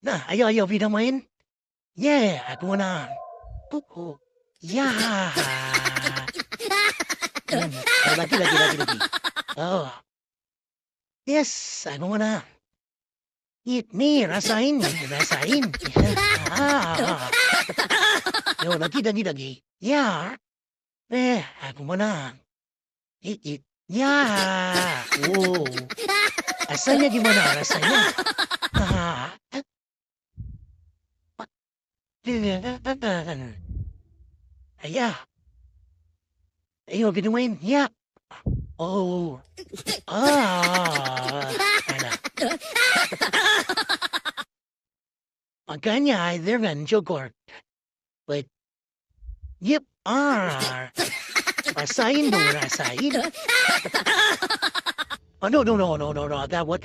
Nah, ayo pinamain. Yeah, aku na. Kuku. Yeah. Lagi. Oh, yes, aku na. Eat me, rasain. Ah. Yo, lagi. Yeah. Aku na. Eat. Yeah. Oh. Rasanya gimana rasanya? Ah. Ayah, ayo pinuin. Ya. Oh. Ano. Makanya they're gan jogor. But, yep. Rasain dong, rasain. Oh, no. That what?